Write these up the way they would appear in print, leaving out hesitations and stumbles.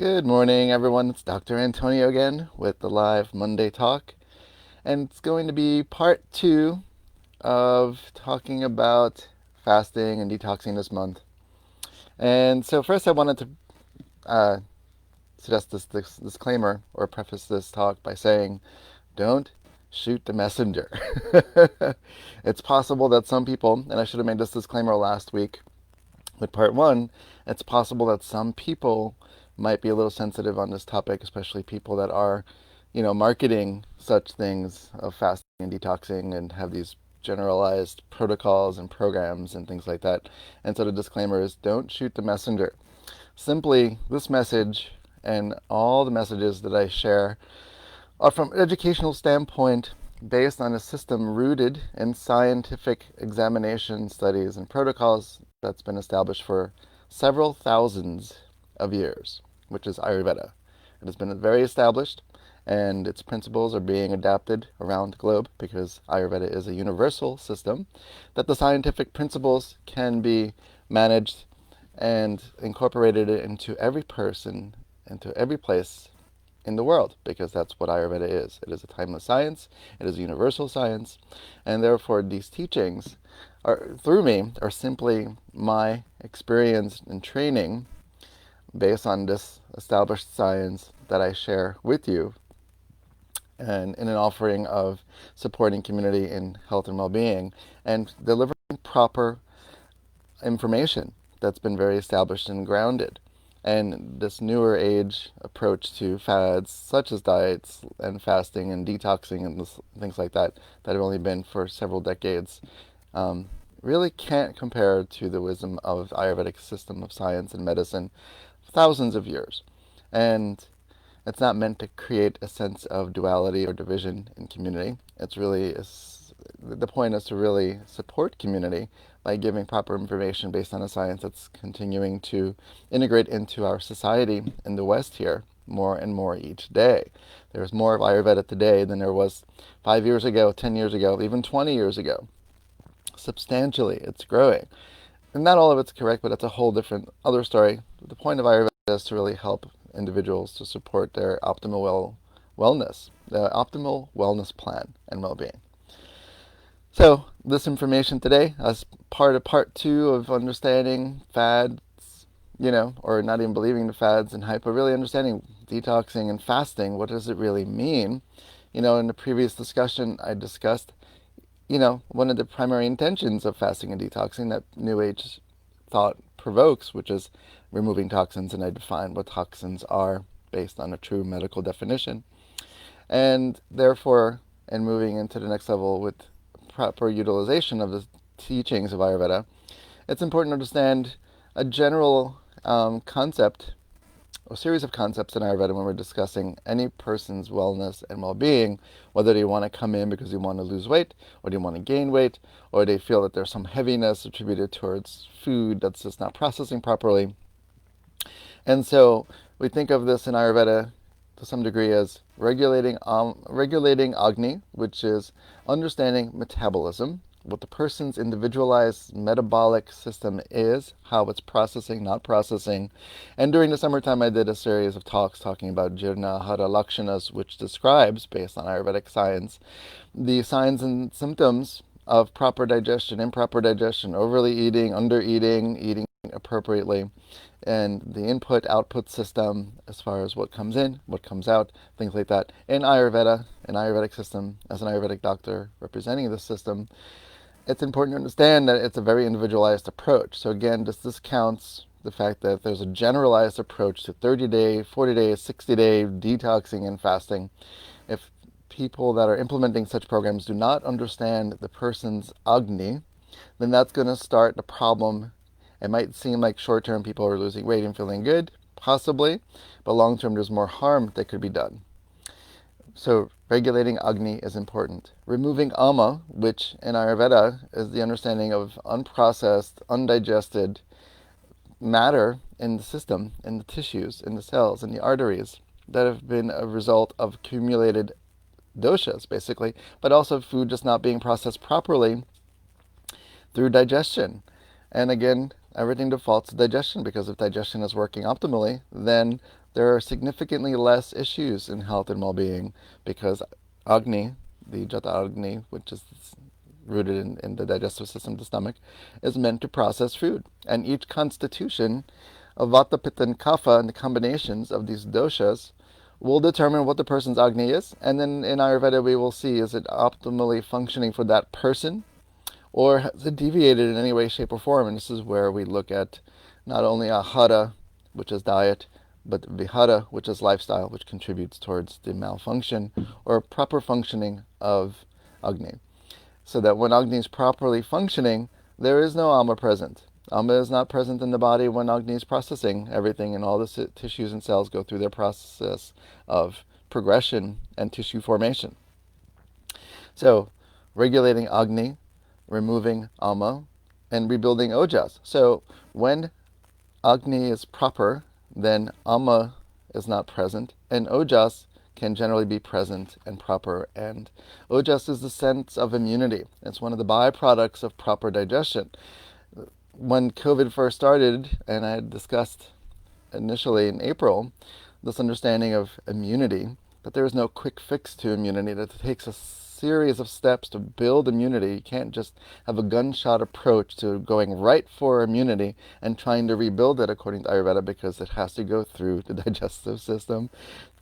Good morning, everyone. It's Dr. Antonio again with the live Monday talk. And it's going to be part two of talking about fasting and detoxing this month. And so, first, I wanted to uh, suggest this disclaimer or preface this talk by saying, don't shoot the messenger. It's possible that some people, and I should have made this disclaimer last week with part one, it's possible that some people might be a little sensitive on this topic, especially people that are, marketing such things of fasting and detoxing and have these generalized protocols and programs and things like that. And so the disclaimer is don't shoot the messenger. Simply, this message and all the messages that I share are from an educational standpoint based on a system rooted in scientific examination studies and protocols that's been established for several thousands of years, which is Ayurveda. It has been very established, and its principles are being adapted around the globe because Ayurveda is a universal system, that the scientific principles can be managed and incorporated into every person, into every place in the world, because that's what Ayurveda is. It is a timeless science, it is a universal science, and therefore these teachings are, through me, are simply my experience and training based on this established science that I share with you, and in an offering of supporting community in health and well-being and delivering proper information that's been very established and grounded. And this newer age approach to fads, such as diets and fasting and detoxing and things like that, that have only been for several decades, really can't compare to the wisdom of the Ayurvedic system of science and medicine, thousands of years. And it's not meant to create a sense of duality or division in community. It's really the point is to really support community by giving proper information based on a science that's continuing to integrate into our society in the West here more and more each day. There's more of Ayurveda today than there was 5 years ago, 10 years ago, even 20 years ago. Substantially, it's growing. And not all of it's correct, but that's a whole different other story. The point of Ayurveda is to really help individuals to support their optimal wellness, the optimal wellness plan and well-being. So this information today as part of part two of understanding fads, or not even believing the fads and hype, but really understanding detoxing and fasting. What does it really mean? In the previous discussion, I discussed, one of the primary intentions of fasting and detoxing that New Age thought provokes, which is removing toxins, and I define what toxins are based on a true medical definition. And therefore, in moving into the next level with proper utilization of the teachings of Ayurveda, it's important to understand a general concept or series of concepts in Ayurveda when we're discussing any person's wellness and well-being, whether they want to come in because they want to lose weight, or they want to gain weight, or they feel that there's some heaviness attributed towards food that's just not processing properly. And so we think of this in Ayurveda to some degree as regulating Agni, which is understanding metabolism, what the person's individualized metabolic system is, how it's processing, not processing. And during the summertime, I did a series of talks talking about Jirna Hara Lakshanas, which describes, based on Ayurvedic science, the signs and symptoms of proper digestion, improper digestion, overly eating, under eating, eating appropriately, and the input-output system as far as what comes in, what comes out, things like that. In Ayurveda, an Ayurvedic system, as an Ayurvedic doctor representing this system, it's important to understand that it's a very individualized approach. So again, this discounts the fact that there's a generalized approach to 30-day, 40-day, 60-day detoxing and fasting. If people that are implementing such programs do not understand the person's Agni, then that's going to start the problem. It might seem like short-term people are losing weight and feeling good, possibly, but long-term there's more harm that could be done. So regulating Agni is important. Removing Ama, which in Ayurveda is the understanding of unprocessed, undigested matter in the system, in the tissues, in the cells, in the arteries, that have been a result of accumulated doshas, basically, but also food just not being processed properly through digestion. And again, everything defaults to digestion, because if digestion is working optimally, then there are significantly less issues in health and well-being, because Agni, the Jata Agni, which is rooted in the digestive system, the stomach, is meant to process food. And each constitution of Vata, Pitta, and Kapha, and the combinations of these doshas, will determine what the person's Agni is. And then in Ayurveda, we will see, is it optimally functioning for that person, or has it deviated in any way, shape, or form? And this is where we look at not only Ahara, which is diet, but Vihara, which is lifestyle, which contributes towards the malfunction or proper functioning of Agni. So that when Agni is properly functioning, there is no Ama present. Ama is not present in the body when Agni is processing everything, and all the tissues and cells go through their process of progression and tissue formation. So, regulating Agni, removing Ama, and rebuilding Ojas. So, when Agni is proper, then Ama is not present, and Ojas can generally be present and proper. And Ojas is the sense of immunity. It's one of the byproducts of proper digestion. When COVID first started, and I had discussed initially in April, this understanding of immunity, that there is no quick fix to immunity, that it takes a series of steps to build immunity. You can't just have a gunshot approach to going right for immunity and trying to rebuild it according to Ayurveda, because it has to go through the digestive system,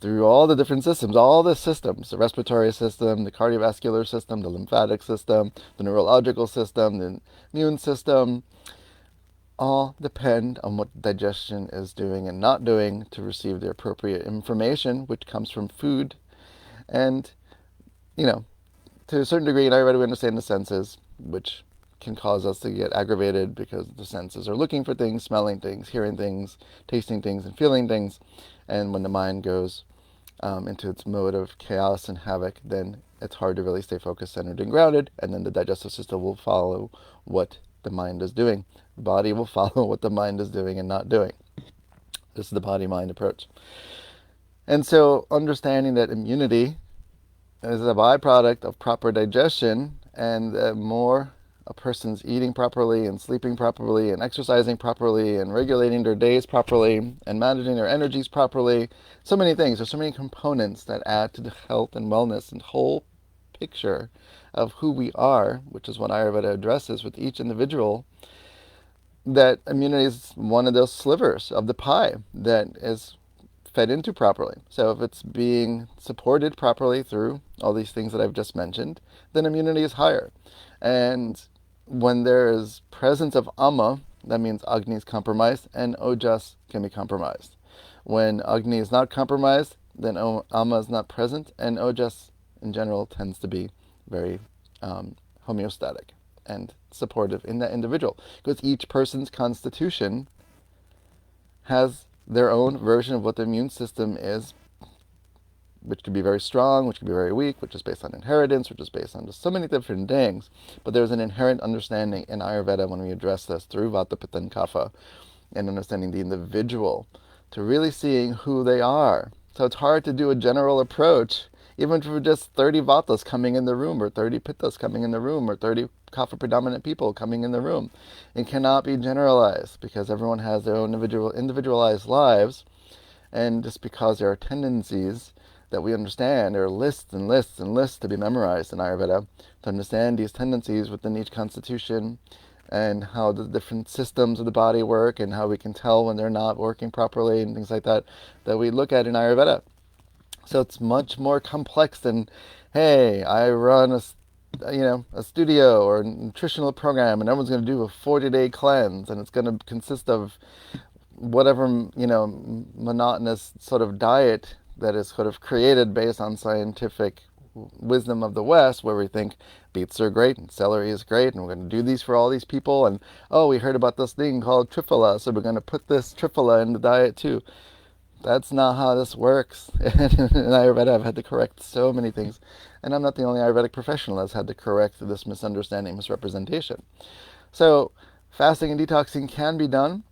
through all the different systems, the respiratory system, the cardiovascular system, the lymphatic system, the neurological system, the immune system, all depend on what digestion is doing and not doing to receive the appropriate information, which comes from food. And, to a certain degree, in Ayurveda, we understand the senses, which can cause us to get aggravated because the senses are looking for things, smelling things, hearing things, tasting things, and feeling things. And when the mind goes into its mode of chaos and havoc, then it's hard to really stay focused, centered, and grounded. And then the digestive system will follow what the mind is doing. The body will follow what the mind is doing and not doing. This is the body-mind approach. And so understanding that immunity is a byproduct of proper digestion, and the more a person's eating properly and sleeping properly and exercising properly and regulating their days properly and managing their energies properly, so many things, there's so many components that add to the health and wellness and whole picture of who we are, which is what Ayurveda addresses with each individual, that immunity is one of those slivers of the pie that is fed into properly. So if it's being supported properly through all these things that I've just mentioned, then immunity is higher. And when there is presence of Ama, that means Agni is compromised and Ojas can be compromised. When Agni is not compromised, then Ama is not present, and Ojas in general tends to be very homeostatic and supportive in that individual, because each person's constitution has their own version of what the immune system is, which could be very strong, which could be very weak, which is based on inheritance, which is based on just so many different things. But there's an inherent understanding in Ayurveda when we address this through Vata, Pitta, and Kapha, and understanding the individual, to really seeing who they are. So it's hard to do a general approach, even for just 30 Vatas coming in the room, or 30 Pittas coming in the room, or 30 Kapha predominant people coming in the room. It cannot be generalized, because everyone has their own individualized lives, and just because there are tendencies that we understand, there are lists and lists and lists to be memorized in Ayurveda, to understand these tendencies within each constitution, and how the different systems of the body work, and how we can tell when they're not working properly, and things like that, that we look at in Ayurveda. So it's much more complex than, hey, I run a studio or a nutritional program, and everyone's going to do a 40-day cleanse, and it's going to consist of whatever, monotonous sort of diet that is sort of created based on scientific wisdom of the West, where we think beets are great and celery is great, and we're going to do these for all these people, and we heard about this thing called triphala, so we're going to put this triphala in the diet too. That's not how this works. In Ayurveda, I've had to correct so many things, and I'm not the only Ayurvedic professional that's had to correct this misunderstanding, misrepresentation. So fasting and detoxing can be done,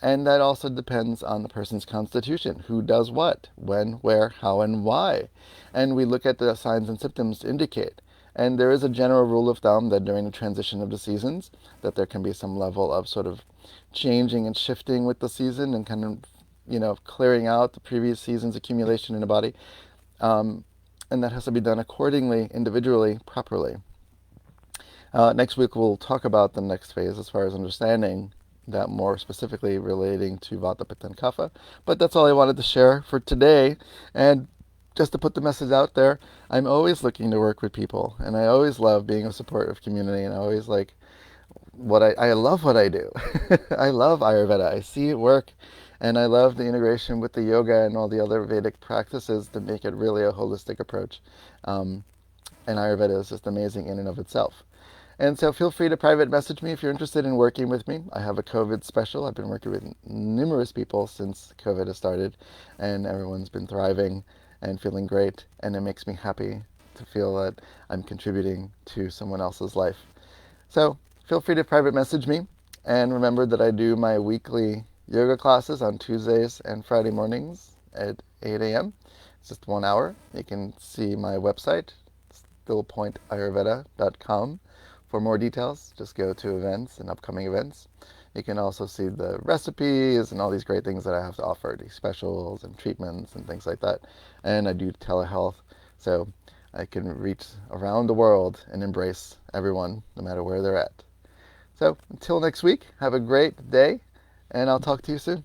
and that also depends on the person's constitution. Who does what, when, where, how, and why. And we look at the signs and symptoms to indicate. And there is a general rule of thumb that during the transition of the seasons, that there can be some level of sort of changing and shifting with the season and kind of, clearing out the previous season's accumulation in the body. Um, and that has to be done accordingly, individually, properly. Next week, we'll talk about the next phase as far as understanding that more specifically relating to Vata, Pitta, and Kapha. But that's all I wanted to share for today. And just to put the message out there, I'm always looking to work with people, and I always love being a supportive community, and I always like I love what I do. I love Ayurveda. I see it work, and I love the integration with the yoga and all the other Vedic practices to make it really a holistic approach. Um, and Ayurveda is just amazing in and of itself. And so feel free to private message me if you're interested in working with me. I have a COVID special. I've been working with numerous people since COVID has started, and everyone's been thriving and feeling great, and it makes me happy to feel that I'm contributing to someone else's life. So feel free to private message me, and remember that I do my weekly yoga classes on Tuesdays and Friday mornings at 8 a.m. It's just 1 hour. You can see my website, stillpointayurveda.com. For more details, just go to events and upcoming events. You can also see the recipes and all these great things that I have to offer, these specials and treatments and things like that. And I do telehealth, so I can reach around the world and embrace everyone, no matter where they're at. So until next week, have a great day, and I'll talk to you soon.